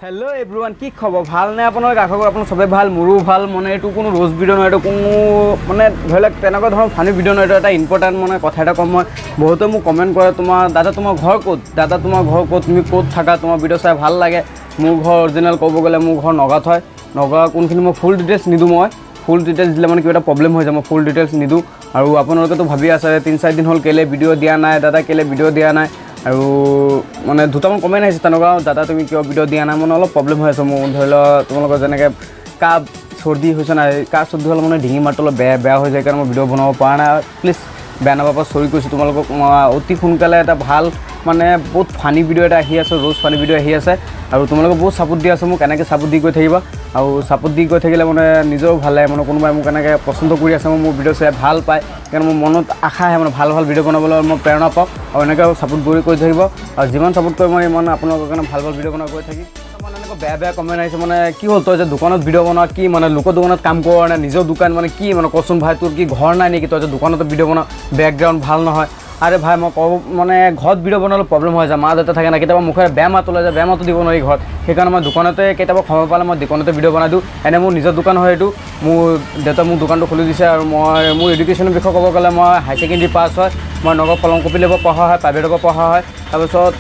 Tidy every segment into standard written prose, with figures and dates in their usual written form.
hello everyone की खबर ভাল নে আপোনালোক আশা কৰোঁ আপোনালোক সবে ভাল মোৰো ভাল মানে এইটো কোনো ৰোজ ভিডিও নহয় এইটো কোনো মানে ধৰি লওক তেনেকুৱা ধৰণৰ ফানি ভিডিও নহয় এটা ইম্পৰ্টেণ্ট মানে কথা এটা কম মই বহুতে মোক কমেণ্ট কৰে তোমাৰ দাদা তোমাৰ ঘৰ ক'ত দাদা তোমাৰ ঘৰ ক'ত তুমি ক'ত থাকা তোমাৰ ভিডিও চাই ভাল লাগে মোৰ ঘৰ অৰিজিনেল ক'ব গ'লে মোৰ ঘৰ নগাঁৱত হয় নগাঁও কোনখিনি মই ফুল ডিটেইলছ নিদোঁ মই ফুল ডিটেইলছ দিলে মানে কিবা এটা প্ৰব্লেম হৈ যায় মই ফুল ডিটেইলছ নিদোঁ আৰু আপোনালোকেতো ভাবি আছে 3-4 দিন হ'ল কেলে ভিডিও দিয়া নাই দাদা কেলে ভিডিও দিয়া নাই আৰু মানে দুটামান কমেণ্ট আহিছে তেনেকুৱা দাদা তুমি কিয় ভিডিও দিয়া নাই মানে অলপ প্ৰব্লেম হৈ আছে মোৰ ধৰি লওক তোমালোকৰ যেনেকৈ কাহ চৰ্দি হৈছে নাই কাহ চৰ্দি হ'লে মানে ডিঙি মাতটো অলপ বেয়া হৈ যায় কাৰণ মই ভিডিও বনাব পৰা নাই প্লিজ বেয়া নাপাবা চৰি কৈছোঁ তোমালোকক অতি সোনকালে এটা ভাল মানে বহুত ফানি ভিডিও এটা আহি আছে ৰোজ ফানি ভিডিও আহি আছে আৰু তোমালোকে বহুত ছাপোৰ্ট দি আছে মোক এনেকৈ ছাপোৰ্ট দি গৈ থাকিবা আৰু ছাপোৰ্ট দি গৈ থাকিলে মানে নিজেও ভাল লাগে মানে কোনোবাই মোক এনেকৈ পচন্দ কৰি আছে মোৰ ভিডিও চাই ভাল পায় কাৰণ মোৰ মনত আশা আহে মানে ভাল ভিডিও বনাবলৈ মই প্ৰেৰণা পাওঁ আৰু এনেকৈ ছাপোৰ্ট কৰি থাকিব আৰু যিমান ছাপোৰ্ট কৰে মই ইমান আপোনালোকৰ কাৰণে ভাল ভিডিও বনাই গৈ থাকি মানে এনেকৈ বেয়া কমেণ্ট আহিছে মানে কি হ'ল তই যে দোকানত ভিডিও বনাও কি মানে লোকৰ দোকানত কাম কৰ নে নিজৰ দোকান মানে কি মানে কচোন ভাই তোৰ কি ঘৰ নাই নেকি তই যে দোকানত ভিডিও বনাও বেকগ্ৰাউণ্ড ভাল নহয় আৰে ভাই মই কব মানে ঘৰত ভিডিও বনালে প্ৰব্লেম হৈ যায় মা দেউতা থাকে না কেতিয়াবা মুখেৰে বেয়া মাত ওলাই যায় বেয়া মাতো দিব নোৱাৰি ঘৰত সেইকাৰণে মই দোকানতে কেতিয়াবা সময় পালে মই দোকানতে ভিডিও বনাই দিওঁ এনে মোৰ নিজৰ দোকান হয় এইটো মোৰ দেউতা মোৰ দোকানটো খুলি দিছে আৰু মই মোৰ এডুকেশ্যনৰ বিষয়ে ক'ব গ'লে মই হাই ছেকেণ্ডেৰী পাছ হয় মই নগাঁও কলংকপিলৈৰ পৰা পঢ়া হয় প্ৰাইভেটৰ পৰা পঢ়া হয় তাৰপিছত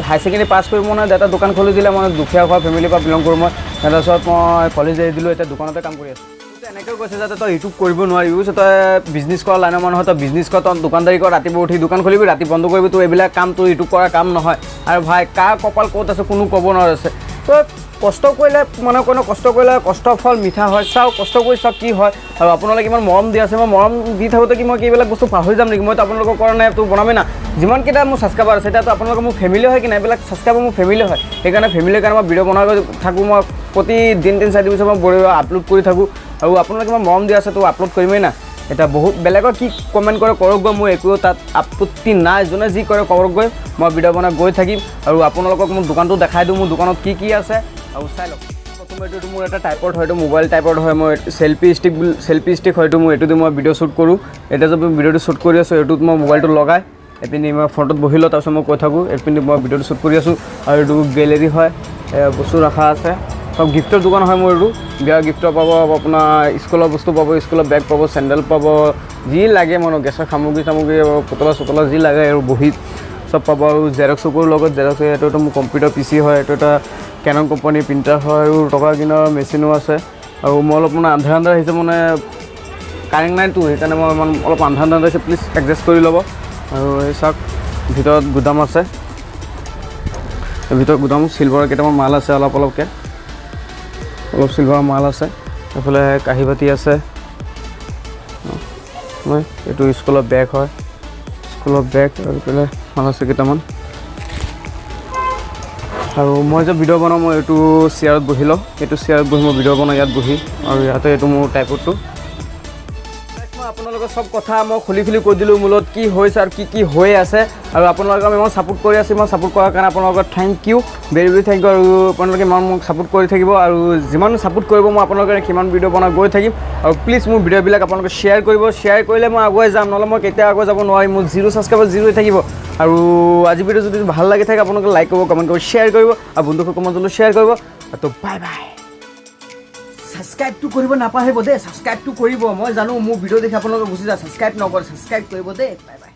হাই ছেকেণ্ডেৰী পাছ কৰি মানে দেউতা দোকান খুলি দিলে মই দুখীয়া ঘৰ ফেমিলিৰ পৰা বিলং কৰোঁ মই তাৰপিছত মই কলেজ এৰি দিলোঁ এতিয়া দোকানতে কাম কৰি আছোঁ এনেকৈ কৈছে যাতে তই ইউটিউব কৰিব নোৱাৰিবি তই বিজনেছ কৰা লাইনৰ মানুহ তই বিজনেছ কৰ তই দোকানদাৰী কৰ ৰাতিপুৱা উঠি দোকান খুলিবি ৰাতি বন্ধ কৰিবি তোৰ এইবিলাক কাম তোৰ ইউটিউব কৰা কাম নহয় আৰু ভাই কাৰ কপাল ক'ত আছে কোনো ক'ব নোৱাৰে তই কষ্ট কৰিলে মানে কোনো কষ্ট কৰিলে কষ্টৰ ফল মিঠা হয় চাওঁ কষ্ট কৰি চাওক কি হয় আৰু আপোনালোকে ইমান মৰম দি আছে মই মৰম দি থাকোঁতে কি মই এইবিলাক বস্তু পাহৰি যাম নেকি মইতো আপোনালোকৰ কাৰণে তোৰ বনামেই না যিমানকেইটা মোৰ ছাবস্ক্ৰাইবাৰ আছে এতিয়াতো আপোনালোকৰ মোৰ ফেমিলি হয় কি নাই এইবিলাক ছাবস্ক্ৰাইবাৰ মোৰ ফেমিলি হয় সেইকাৰণে ফেমিলিৰ কাৰণে মই ভিডিঅ' বনাই থাকোঁ মই প্ৰতিদিন 3-4 দিন পিছত মই আপলোড কৰি থাকোঁ আৰু আপোনালোকে মই মৰম দি আছে তো আপলোড কৰিমেই না এটা বহুত বেলেগৰ কি কমেণ্ট কৰে কৰকগৈ মোৰ একো তাত আপত্তি নাই যোনে যি কৰে কৰকগৈ মই ভিডিঅ' বনাই গৈ থাকিম আৰু আপোনালোকক মোৰ দোকানটো দেখাই দিওঁ মোৰ দোকানত কি আছে আৰু চাই লওক প্ৰথমে এইটো মোৰ এটা টাইপত হয় এইটো মোবাইল টাইপত হয় মই চেল্ফি ষ্টিক হয়তো মই এইটো দি মই ভিডিঅ' শ্বুট কৰোঁ এতিয়া যদি ভিডিঅ'টো শ্বুট কৰি আছোঁ এইটোত মই মোবাইলটো লগাই এপিনি মই ফ্ৰণ্টত বহি লওঁ তাৰপিছত মই কৈ থাকোঁ এইপিনি মই ভিডিঅ'টো শ্বুট কৰি আছোঁ আৰু এইটো গেলেৰী হয় বস্তু ৰখা আছে সব গিফ্টৰ দোকান হয় মোৰ এইটো বিয়া গিফ্টৰ পাব আপোনাৰ স্কুলৰ বস্তু পাব স্কুলৰ বেগ পাব চেণ্ডেল পাব যি লাগে মানে গেছৰ সামগ্ৰী পুতলা যি লাগে আৰু বহী চব পাব আৰু জেৰক্সৰ লগত জেৰক্স এইটো মোৰ কম্পিউটাৰ PC হয় এইটো এটা কেনন কোম্পানীৰ প্ৰিণ্টাৰ হয় আৰু টকা কিনাৰ মেচিনো আছে আৰু মই অলপ মানে আন্ধাৰ আহিছে মানে কাৰেণ্ট নাইতো সেইকাৰণে মই ইমান অলপ আন্ধাৰ আহিছে প্লিজ এডজাষ্ট কৰি ল'ব আৰু এই চাওক ভিতৰত গুদাম আছে ভিতৰত গুদাম চিলভাৰৰ কেইটামান মাল আছে অলপকৈ অলপ চিলভাৰ মাল আছে এইফালে কাঁহী বাতি আছে এইটো স্কুলৰ বেগ হয় স্কুলৰ বেগ আৰু এইফালে মাল আছে কেইটামান আৰু মই যে ভিডিঅ' বনাওঁ মই এইটো চেয়াৰত বহি লওঁ এইটো চেয়াৰত বহি মই ভিডিঅ' বনাওঁ ইয়াত বহি আৰু ইয়াতে এইটো মোৰ টাইপটো মই আপোনালোকৰ চব কথা মই খুলি কৈ দিলোঁ মোৰ লগত কি হৈছে আৰু কি হৈ আছে আৰু আপোনালোকক আমি ইমান ছাপোৰ্ট কৰি আছোঁ ইমান ছাপোৰ্ট কৰাৰ কাৰণে আপোনালোকৰ thank you very thank you আৰু আপোনালোকে ইমান মোক ছাপোৰ্ট কৰি থাকিব আৰু যিমান ছাপোৰ্ট কৰিব মই আপোনালোকৰ সিমান ভিডিঅ' বনাই গৈ থাকিম আৰু প্লিজ মোৰ ভিডিঅ'বিলাক আপোনালোকে শ্বেয়াৰ কৰিব শ্বেয়াৰ কৰিলে মই আগুৱাই যাম নহ'লে মই কেতিয়া আগুৱাই যাব নোৱাৰিম মোৰ 0 ছাবস্ক্ৰাইবাৰ 0 হৈ থাকিব আৰু আজি ভিডিঅ' যদি ভাল লাগি থাকে আপোনালোকে লাইক কৰিব কমেণ্ট কৰিব শ্বেয়াৰ কৰিব আৰু বন্ধুসকলৰ মাজলৈ শ্বেয়াৰ কৰিব তো বাই বাই ছাবস্ক্ৰাইবটো কৰিব নাপাহৰিব দেই ছাবস্ক্ৰাইবটো কৰিব মই জানো মোৰ ভিডিঅ' দেখি আপোনালোকে গুচি যায় ছাবস্ক্ৰাইব নকৰে ছাবস্ক্ৰাইব কৰিব দেই বাই বাই